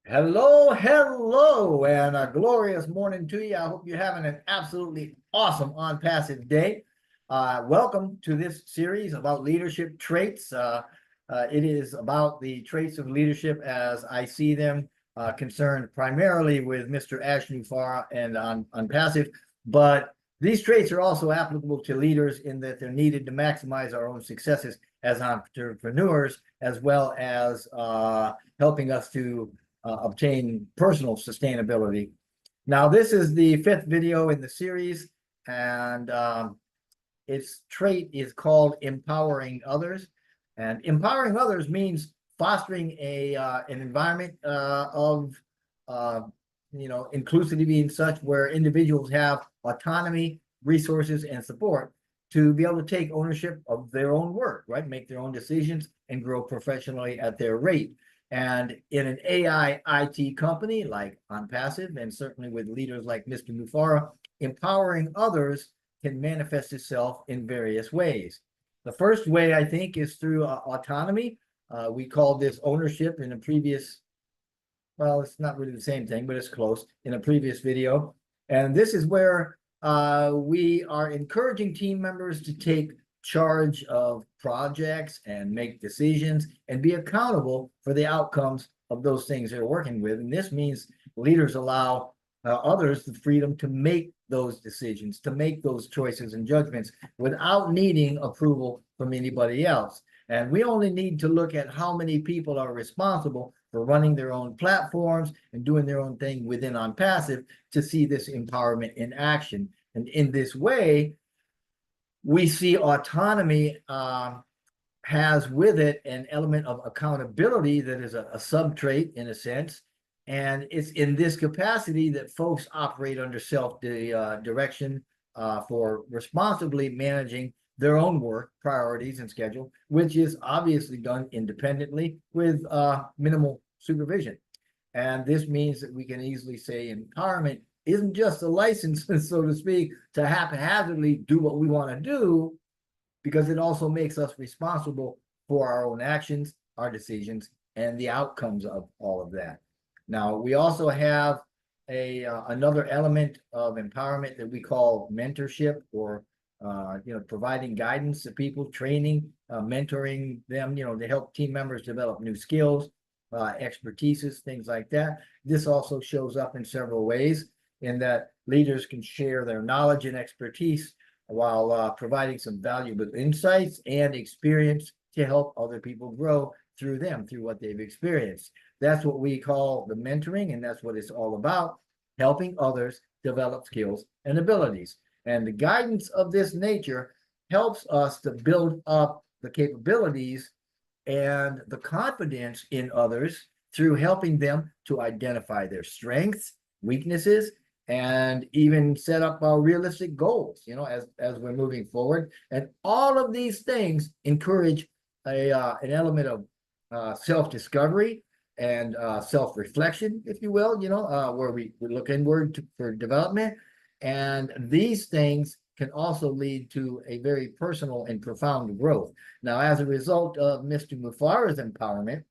Hello, and a glorious morning to you. I hope you're having an absolutely awesome ONPASSIVE day. Welcome to this series about leadership traits. It is about the traits of leadership as I see them, concerned primarily with Mr. Ash Mufareh and on ONPASSIVE, but these traits are also applicable to leaders in that they're needed to maximize our own successes as entrepreneurs, as well as helping us to obtain personal sustainability. Now, this is the fifth video in the series, and its trait is called empowering others. And empowering others means fostering an environment of inclusivity and such, where individuals have autonomy, resources, and support to be able to take ownership of their own work, right? Make their own decisions and grow professionally at their rate. And in an AI IT company like ONPASSIVE, and certainly with leaders like Mr. Mufareh, empowering others can manifest itself in various ways. The first way, I think, is through autonomy. We called this ownership in a previous, well, it's not really the same thing, but it's close, in a previous video. And this is where we are encouraging team members to take charge of projects and make decisions and be accountable for the outcomes of those things they're working with. And this means leaders allow others the freedom to make those decisions, to make those choices and judgments without needing approval from anybody else. And we only need to look at how many people are responsible for running their own platforms and doing their own thing within ONPASSIVE to see this empowerment in action. And in this way, we see autonomy has with it an element of accountability that is a sub-trait in a sense. And it's in this capacity that folks operate under self-direction for responsibly managing their own work, priorities, and schedule, which is obviously done independently with minimal supervision. And this means that we can easily say empowerment isn't just a license, so to speak, to haphazardly do what we want to do, because it also makes us responsible for our own actions, our decisions, and the outcomes of all of that. Now, we also have another element of empowerment that we call mentorship, or providing guidance to people, training, mentoring them, to help team members develop new skills, expertises, things like that. This also shows up in several ways, in that leaders can share their knowledge and expertise while providing some valuable insights and experience to help other people grow through them, through what they've experienced. That's what we call the mentoring, and that's what it's all about, helping others develop skills and abilities. And the guidance of this nature helps us to build up the capabilities and the confidence in others through helping them to identify their strengths, weaknesses, and even set up our realistic goals, as we're moving forward. And all of these things encourage an element of self-discovery and self-reflection, if you will, where we look inward for development. And these things can also lead to a very personal and profound growth. Now, as a result of Mr. Mufareh's empowerment,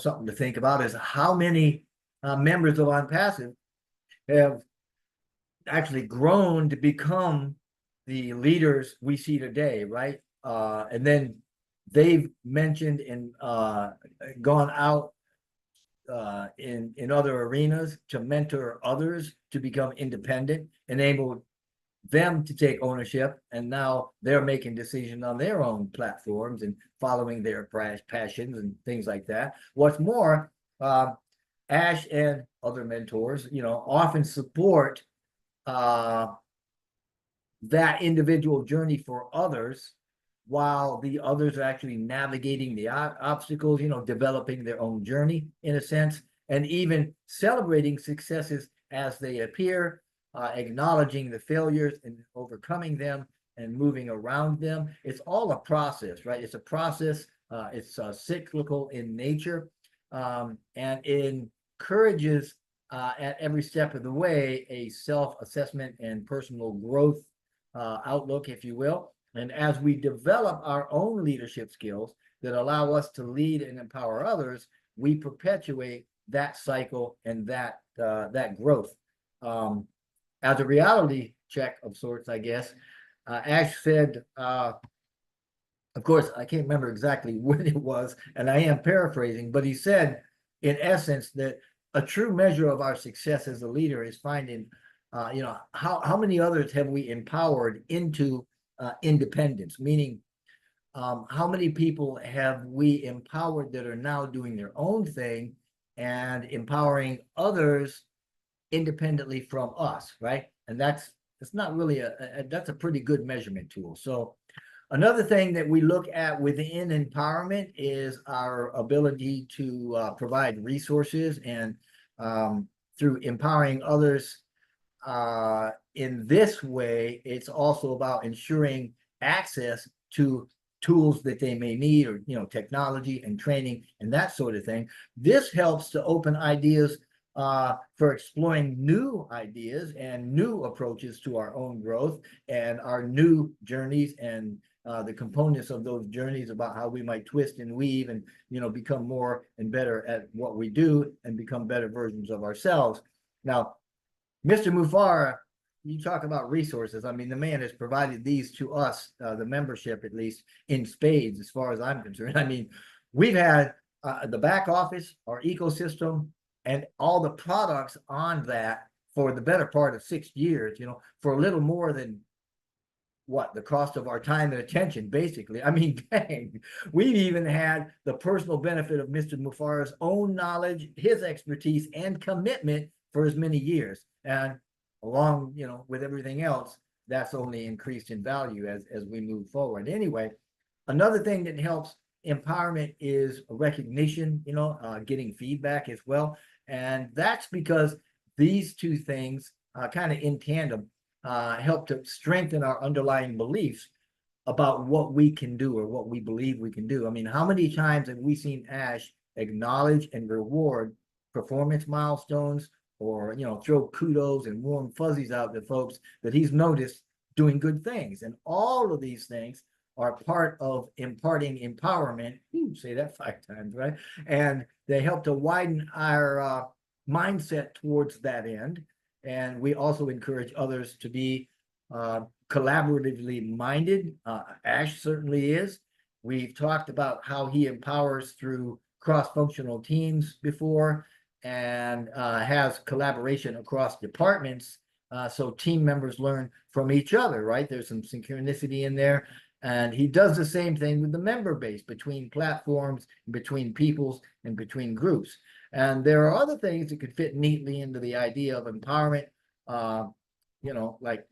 something to think about is how many members of ONPASSIVE have actually grown to become the leaders we see today, right? And then they've mentioned and gone out in other arenas to mentor others to become independent, enable them to take ownership, and now they're making decisions on their own platforms and following their passions and things like that. What's more, Ash and other mentors, often support that individual journey for others, while the others are actually navigating the obstacles, developing their own journey in a sense, and even celebrating successes as they appear, acknowledging the failures and overcoming them and moving around them. It's all a process, right? It's a process. It's cyclical in nature, and it encourages at every step of the way a self-assessment and personal growth outlook, if you will. And as we develop our own leadership skills that allow us to lead and empower others, we perpetuate that cycle and that that growth. As a reality check of sorts, I guess, Ash said, of course, I can't remember exactly when it was, and I am paraphrasing, but he said, in essence, that a true measure of our success as a leader is finding, how many others have we empowered into independence, meaning how many people have we empowered that are now doing their own thing and empowering others independently from us, right? And that's not really that's a pretty good measurement tool. So another thing that we look at within empowerment is our ability to provide resources, and through empowering others in this way, it's also about ensuring access to tools that they may need, or technology and training and that sort of thing. This helps to open ideas for exploring new ideas and new approaches to our own growth and our new journeys, and the components of those journeys about how we might twist and weave and become more and better at what we do and become better versions of ourselves. Now, Mr. Mufareh, you talk about resources. I mean, the man has provided these to us, the membership, at least, in spades, as far as I'm concerned. I mean, we've had the back office, our ecosystem, and all the products on that for the better part of 6 years, for a little more than what the cost of our time and attention, basically. I mean, dang, we've even had the personal benefit of Mr. Mufareh's own knowledge, his expertise, and commitment for as many years. And along, with everything else, that's only increased in value as we move forward. Anyway, another thing that helps empowerment is recognition, getting feedback as well. And that's because these two things kind of in tandem help to strengthen our underlying beliefs about what we can do or what we believe we can do. I mean, how many times have we seen Ash acknowledge and reward performance milestones, or throw kudos and warm fuzzies out to folks that he's noticed doing good things? And all of these things are part of imparting empowerment. Say that 5 times, right? And they help to widen our mindset towards that end. And we also encourage others to be collaboratively minded. Ash certainly is. We've talked about how he empowers through cross-functional teams before, and has collaboration across departments, so team members learn from each other, right? There's some synchronicity in there. And he does the same thing with the member base, between platforms, between peoples, and between groups. And there are other things that could fit neatly into the idea of empowerment, like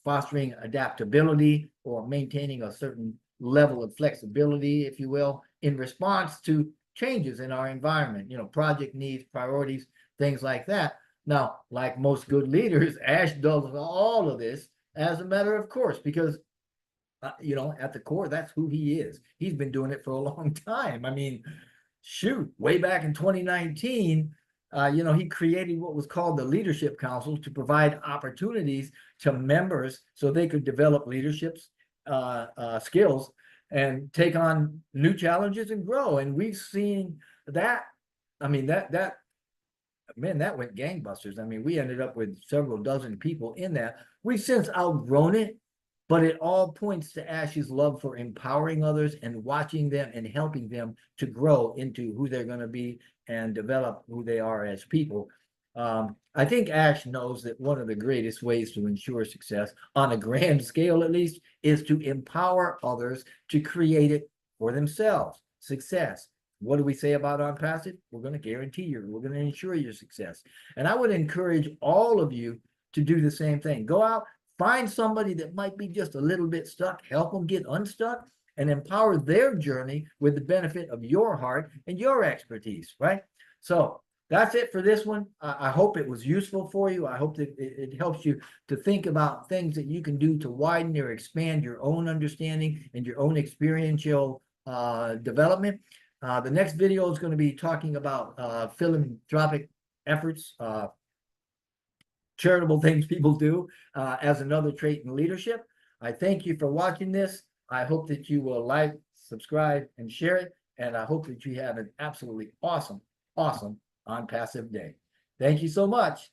fostering adaptability or maintaining a certain level of flexibility, if you will, in response to changes in our environment, project needs, priorities, things like that. Now, like most good leaders, Ash does all of this as a matter of course, because at the core, that's who he is. He's been doing it for a long time. I mean, shoot, way back in 2019, he created what was called the Leadership Council to provide opportunities to members so they could develop leadership skills and take on new challenges and grow. And we've seen that. I mean, that went gangbusters. I mean, we ended up with several dozen people in that. We've since outgrown it, but it all points to Ash's love for empowering others and watching them and helping them to grow into who they're going to be and develop who they are as people. I think Ash knows that one of the greatest ways to ensure success, on a grand scale at least, is to empower others to create it for themselves. Success. What do we say about ONPASSIVE? We're going to guarantee you, we're going to ensure your success. And I would encourage all of you to do the same thing. Go out, find somebody that might be just a little bit stuck, help them get unstuck, and empower their journey with the benefit of your heart and your expertise, right? So that's it for this one. I hope it was useful for you. I hope that it helps you to think about things that you can do to widen or expand your own understanding and your own experiential development. The next video is going to be talking about philanthropic efforts, charitable things people do as another trait in leadership. I thank you for watching this. I hope that you will like, subscribe, and share it. And I hope that you have an absolutely awesome awesome on passive day. Thank you so much.